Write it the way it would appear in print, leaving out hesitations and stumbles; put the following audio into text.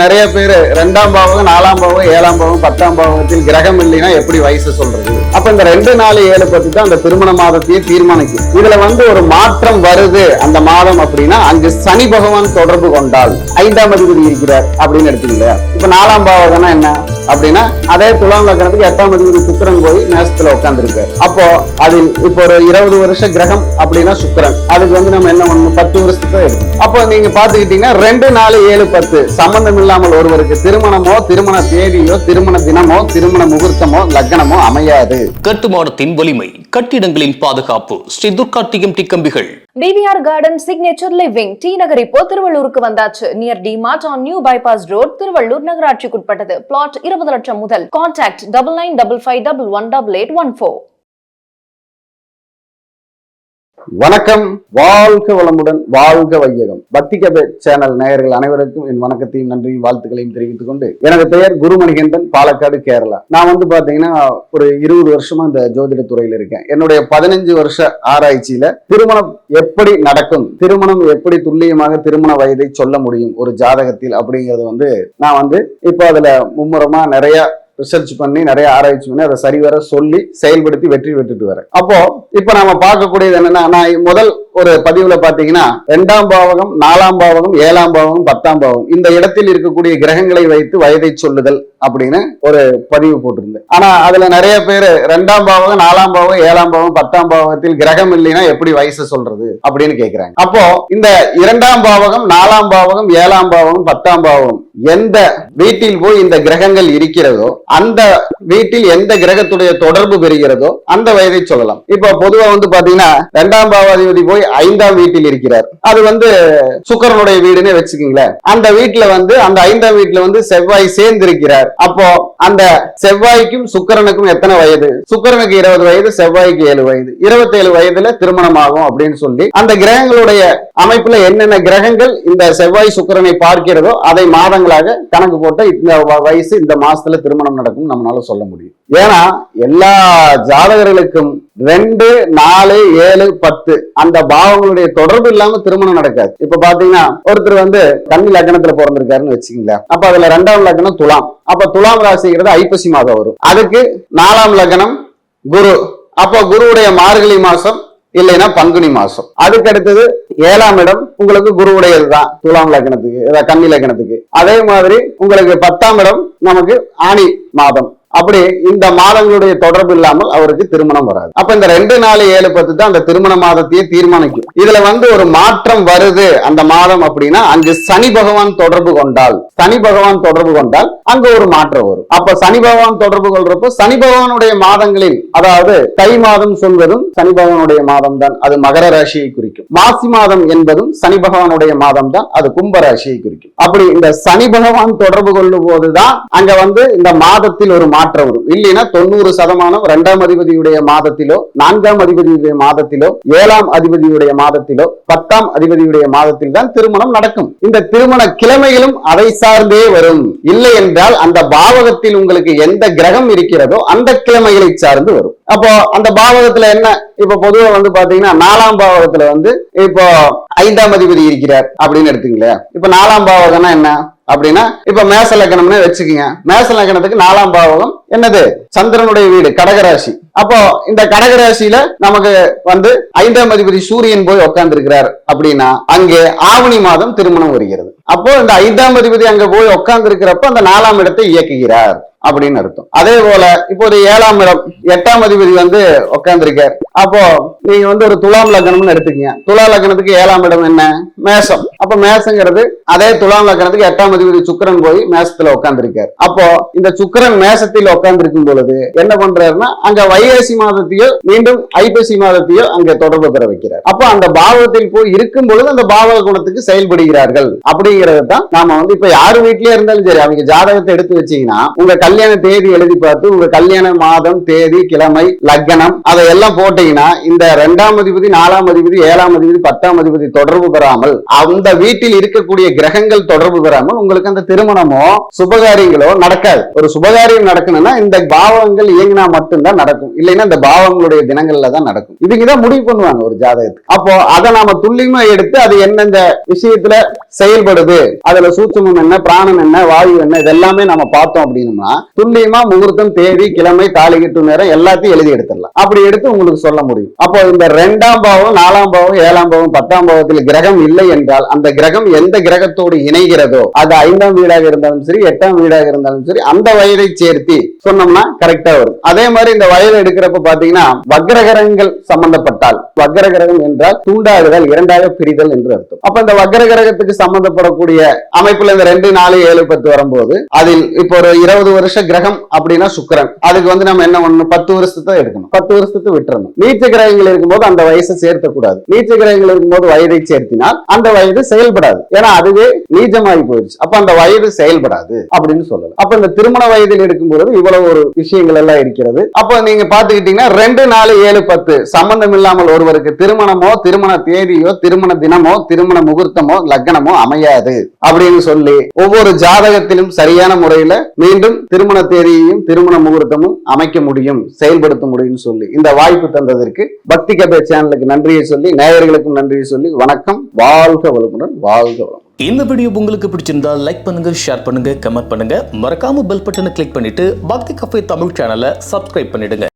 நிறைய பேர் 2ஆம் பாவகம் 4ஆம் பாவகம் 7ஆம் பாவகம் 10ஆம் பாவகத்தில் கிரகம் இல்லைன்னா எப்படி வயசு சொல்றது? அப்ப இந்த 2, 4, 7 பத்தி தான் அந்த திருமண மாதத்தையே தீர்மானிக்கும். இதுல ஒரு மாற்றம் வருது அந்த மாதம் அப்படின்னா அங்கு சனி பகவான் தொடர்பு கொண்டால் 5ஆம் அதிபதி இருக்கிறார் அப்படின்னு எடுத்துக்கல. இப்ப 4ஆம் பாவகம்னா என்ன அப்படின்னா அதே துலாம் லக்னத்துக்கு 8ஆம் அதிபதி சுக்கிரன் போய் மேசத்துல உட்கார்ந்து இருக்காரு. அப்போ அதில் இப்போ ஒரு 20 வருஷ கிரகம் அப்படின்னா சுக்கிரன், அதுக்கு நம்ம என்ன பண்ணணும், 10 வருஷத்துக்கு எடுக்கும். அப்போ நீங்க பாத்துக்கிட்டீங்கன்னா 2, 4, 7, 10 சம்பந்தம் இல்லாமல் ஒருவருக்கு திருமணமோ திருமண தேதியோ திருமண தினமோ திருமண முகூர்த்தமோ லக்னமோ அமையாது. கட்டுமானத்தின் வலிமை, கட்டிடங்களின் பாதுகாப்பு. ஸ்ரீ துர்கா டிஎம்டி கம்பிகள். BVR garden signature living T Nagar இப்போ திருவள்ளூருக்கு வந்தாச்சு. Near D Mart on new bypass road, Tiruvallur நகராட்சிக்குட்பட்டது. பிளாட் 20 லட்சம் முதல். கான்டாக்ட் 9955511814. வணக்கம், வாழ்க வளமுடன், வாழ்க வையகம். பக்தி கதை சேனல் நேயர்கள் அனைவருக்கும் என் வணக்கத்தையும் நன்றியும் வாழ்த்துக்களையும் தெரிவித்துக் கொண்டு, எனது பெயர் குருமணிகண்டன், பாலக்காடு, கேரளா. நான் பாத்தீங்கன்னா ஒரு 20 வருஷமா இந்த ஜோதிட துறையில இருக்கேன். என்னுடைய 15 வருஷ ஆராய்ச்சியில திருமணம் எப்படி நடக்கும், திருமணம் எப்படி துல்லியமாக திருமண வயதை சொல்ல முடியும் ஒரு ஜாதகத்தில் அப்படிங்கிறது நான் இப்போ அதுல மும்முரமா நிறைய ரிசர்ச் பண்ணி நிறைய ஆராய்ச்சி பண்ணி அதை சரிவர சொல்லி செயல்படுத்தி வெற்றி பெற்றுட்டு வரேன். அப்போ இப்ப நாம பார்க்கக்கூடியது என்னன்னா, நான் முதல் ஒரு பதிவுல பாத்தீங்கன்னா 2ஆம் பாவகம் 4ஆம் பாவகம் 7ஆம் பாவகம் 10ஆம் பாவகம் இந்த இடத்தில் இருக்கக்கூடிய கிரகங்களை வைத்து வயதை சொல்லுதல் அப்படின்னு ஒரு பதிவு போட்டிருந்தேன். ஆனா அதுல நிறைய பேர் 2ஆம் பாவகம் 4ஆம் பாவகம் 7ஆம் பாவகம் 10ஆம் பாவகத்தில் கிரகம் இல்லைன்னா எப்படி வயசு சொல்றது அப்படின்னு கேட்கிறாங்க. அப்போ இந்த 2ஆம் பாவகம் 4ஆம் பாவகம் 7ஆம் பாவகம் 10ஆம் பாவகம் எந்த வீட்டில் போய் இந்த கிரகங்கள் இருக்கிறதோ அந்த வீட்டில் எந்த கிரகத்துடைய தொடர்பு பெறுகிறதோ அந்த வயதை சொல்லலாம். இப்ப பொதுவா பாத்தீங்கன்னா 2ஆம் பாவாதிபதி போய் 5ஆம் வீட்டில் இருக்கிறார், அது சுக்கிரனுடைய வீடுன்னு வச்சுக்கீங்களேன். அந்த வீட்டுல அந்த 5ஆம் வீட்டுல செவ்வாய் சேர்ந்து இருக்கிறார். அப்போ அந்த செவ்வாய்க்கும் சுக்கிரனுக்கும் எத்தனை வயது? சுக்கிரனுக்கு 20 வயது, செவ்வாய்க்கு 7 வயது, 27 வயதுல திருமணம் ஆகும் அப்படின்னு சொல்லி அந்த கிரகங்களுடைய அமைப்புல என்னென்ன கிரகங்கள் இந்த செவ்வாய் சுக்கிரனை பார்க்கிறதோ அதை மாதங்களாக கணக்கு போட்டு இந்த வயசு இந்த மாசத்துல திருமணம் நடக்கும் நம்மளால சொல்ல முடியும். ஏன்னா எல்லா ஜாதகர்களுக்கும் 2, 4, 7, 10 அந்த பாவங்களுடைய தொடர்பு இல்லாம திருமணம் நடக்காது. இப்ப பாத்தீங்கன்னா ஒருத்தர் கன்னி லக்னத்துல பிறந்திருக்காருன்னு வச்சுக்கீங்களா, அப்ப அதுல 2ஆம் லக்னம் துலாம், அப்ப துலாம் ராசிங்கிறது ஐப்பசி மாதம் வரும். அதுக்கு 4ஆம் லக்னம் குரு, அப்போ குருவுடைய மார்கழி மாசம் இல்லைன்னா பங்குனி மாசம். அதுக்கு அடுத்தது 7ஆம் இடம் உங்களுக்கு குருவுடையதுதான் துலாம் லக்னத்துக்கு, கன்னி லக்னத்துக்கு. அதே மாதிரி உங்களுக்கு 10ஆம் இடம் நமக்கு ஆனி மாதம். அப்படி இந்த மாதங்களுடைய தொடர்பு இல்லாமல் அவருக்கு திருமணம் வராது. அப்ப இந்த 2, 4, 7, 10 தான் அந்த திருமண மாதத்தையே தீர்மானிக்கும். இதுல ஒரு மாற்றம் வருது அந்த மாதம் அப்படின்னா அங்கு சனி பகவான் தொடர்பு கொண்டால், சனி பகவான் தொடர்பு கொண்டால் அங்க ஒரு மாற்றம் வரும். அப்ப சனி பகவான் தொடர்பு கொள்றப்போ சனி பகவானுடைய மாதங்களில், அதாவது தை மாதம் சொல்வதும் சனி பகவானுடைய மாதம் தான், அது மகர ராசியை குறிக்கும். மாசி மாதம் என்பதும் சனி பகவானுடைய மாதம் தான், அது கும்ப ராசியை குறிக்கும். அப்படி இந்த சனி பகவான் தொடர்பு கொள்ளும் போதுதான் அங்க இந்த மாதத்தில் ஒரு மாற்றம் வரும். இல்லைன்னா 90% 2ஆம் அதிபதியுடைய மாதத்திலோ 4ஆம் அதிபதியுடைய மாதத்திலோ 7ஆம் அதிபதியுடைய மாதத்திலோ 10ஆம் அதிபதியுடைய மாதத்தில் தான் திருமணம் நடக்கும். இந்த திருமண கிழமைகளும் அதை சார்ந்தே வரும். இல்லை என்றால் அந்த பாவகத்தில் உங்களுக்கு எந்த கிரகம் இருக்கிறதோ அந்த கிழமைகளை சார்ந்து வரும். அப்போ அந்த பாவகத்துல என்ன, இப்ப பொதுவா பாத்தீங்கன்னா 4ஆம் பாவகத்துல இப்போ 5ஆம் அதிபதி இருக்கிறார் அப்படின்னு எடுத்துங்களேன். இப்ப 4ஆம் பாவகம்னா என்ன அப்படின்னா, இப்ப மேச லக்னம்னு வச்சுக்கோங்க. மேச லக்னத்துக்கு 4ஆம் பாவகம் என்னது? சந்திரனுடைய வீடு, கடகராசி. அப்போ இந்த கடகராசியில நமக்கு 5ஆம் அதிபதி சூரியன் போய் உட்கார்ந்து இருக்கிறார் அப்படின்னா அங்கே ஆவணி மாதம் திருமணம் வருகிறது. அப்போ இந்த 5ஆம் அதிபதி அங்க போய் உட்கார்ந்து இருக்கிறப்ப அந்த 4ஆம் இடத்தை இயக்குகிறார் அப்படின்னு அர்த்தம். அதே போல இப்போ ஒரு 7ஆம் இடம் 8ஆம் அதிபதி உட்கார்ந்து இருக்கார். அப்போ நீங்க ஒரு துலாம் லக்னம்னு எடுத்துக்கீங்க. துலா லக்னத்துக்கு 7ஆம் இடம் என்ன? மேசம். அப்ப மேசங்கிறது அதே துலாம் லக்னத்துக்கு 8ஆம் அதிபதி சுக்கிரன் போய் மேசத்துல உட்கார்ந்து இருக்கார். அப்போ இந்த சுக்கிரன் மேசத்தில் உட்கார்ந்து இருக்கும் பொழுது என்ன பண்றாருன்னா அங்க வைகாசி மாதத்தையோ மீண்டும் ஐப்பசி மாதத்தையோ அங்க தொடர்பு பெற வைக்கிறார். அப்போ அந்த பாவத்தில் போய் இருக்கும் பொழுது அந்த பாவக குணத்துக்கு செயல்படுகிறார்கள் அப்படிங்கிறது தான் நாம இப்ப யாரு வீட்லயே இருந்தாலும் சரி, அவங்க ஜாதகத்தை எடுத்து வச்சீங்கன்னா உங்க கல்யாண தேதி எழுதி பார்த்து உங்க கல்யாண மாதம், தேதி, கிழமை, லக்னம் அதையெல்லாம் போட்டீங்கன்னா இந்த 2ஆம் அதிபதி, 4ஆம் அதிபதி, 7ஆம் அதிபதி, 10ஆம் அதிபதி தொடர்பு பெறாமல், அந்த வீட்டில் இருக்கக்கூடிய கிரகங்கள் தொடர்பு பெறாமல் உங்களுக்கு அந்த திருமணமோ சுபகாரியங்களோ நடக்காது. ஒரு சுபகாரியம் நடக்கணும்னா இந்த பாவங்கள் இயங்கினா மட்டும்தான் நடக்கும், இல்லைன்னா இந்த பாவங்களுடைய தினங்கள்ல தான் நடக்கும். இதுக்குதான் முடிவு பண்ணுவாங்க ஒரு ஜாதகத்துக்கு. அப்போ அதை நாம துல்லியமா எடுத்து அது எந்தெந்த விஷயத்துல செயல்படுது, அதுல சூட்சுமம் என்ன, பிராணம் என்ன, வாயு என்ன, இதெல்லாமே நம்ம பார்த்தோம் அப்படின்னா துல்லியமா முகூர்த்தம், தேதி, கிழமை, தாலிகட்டு நேரம் எல்லாத்தையும் எழுதி எடுத்துடலாம். அப்படி எடுத்து உங்களுக்கு சொல்ல முடியும். அப்போ இந்த 2ஆம் பாவம், 4ஆம் பாவம், 7ஆம் பாவம், 10ஆம் பாவத்தில் கிரகம் இல்லை என்றால் அந்த கிரகம் எந்த கிரகத்தோடு இணைகிறதோ அது 5ஆம் வீடாக இருந்தாலும் சரி, 8ஆம் வீடாக இருந்தாலும் சரி, அந்த வயதை சேர்த்து சொன்னோம்னா கரெக்டா வரும். அதே மாதிரி இந்த வயதை எடுக்கிறப்ப பாத்தீங்கன்னா வக்ரகிரகங்கள் சம்பந்தப்பட்டால், வக்ரகிரகம் என்றால் துண்டாடுதல், இரண்டாக பிரிதல் என்று அர்த்தம். அப்ப இந்த வக்ரகிரகத்துக்கு சம்பந்தப்படக்கூடிய அமைப்புல இந்த 2, 4, 7, 10 வரும்போது அதில் இப்போ ஒரு 20 வருஷ கிரகம் அப்படின்னா சுக்கிரன், அதுக்கு வந்து நம்ம என்ன பண்ணணும், 10 வருஷத்தை எடுக்கணும், 10 வருஷத்தை விட்டுறணும். நீச்ச கிரகங்கள் இருக்கும்போது அந்த வயசை சேர்த்த கூடாது. நீச்ச கிரகங்கள் இருக்கும்போது வயதை சேர்த்தினால் அந்த வயது செயல்படாது, ஏன்னா அதுவே நீச்சமாகி போயிடுச்சு. அப்ப அந்த வயது செயல்படாது அப்படின்னு சொல்லலாம். அப்ப இந்த திருமண வயதில் இருக்கும்போது இவ்வளவு ஒரு விஷயங்கள் எல்லாம் இருக்கிறது. அப்ப நீங்க பாத்துக்கிட்டீங்கன்னா 2, 4, 7, 10 சம்பந்தம் இல்லாமல் ஒருவருக்கு திருமணமோ, திருமண தேதியோ, திருமண தினமோ, திருமண முகூர்த்தமோ, லக்னமோ அமையாது அப்படின்னு சொல்லி ஒவ்வொரு ஜாதகத்திலும் சரியான முறையில மீண்டும் திருமண தேதியையும் திருமண முகூர்த்தமும் அமைக்க முடியும், செயல்படுத்த முடியும் சொல்லி இந்த வாய்ப்பு தந்ததற்கு பக்தி கபே சேனலுக்கு நன்றியை சொல்லி, நேயர்களுக்கும் நன்றியை சொல்லி, வணக்கம். வாழ்க வளமுடன், வாழ்க வளமுடன். இந்த வீடியோ உங்களுக்கு பிடிச்சிருந்தா லைக் பண்ணுங்க, ஷேர் பண்ணுங்க, கமெண்ட் பண்ணுங்க. மறக்காம பெல் பட்டனை கிளிக் பண்ணிட்டு பக்தி கஃபே தமிழ் சேனலை சப்ஸ்கிரைப் பண்ணிடுங்க.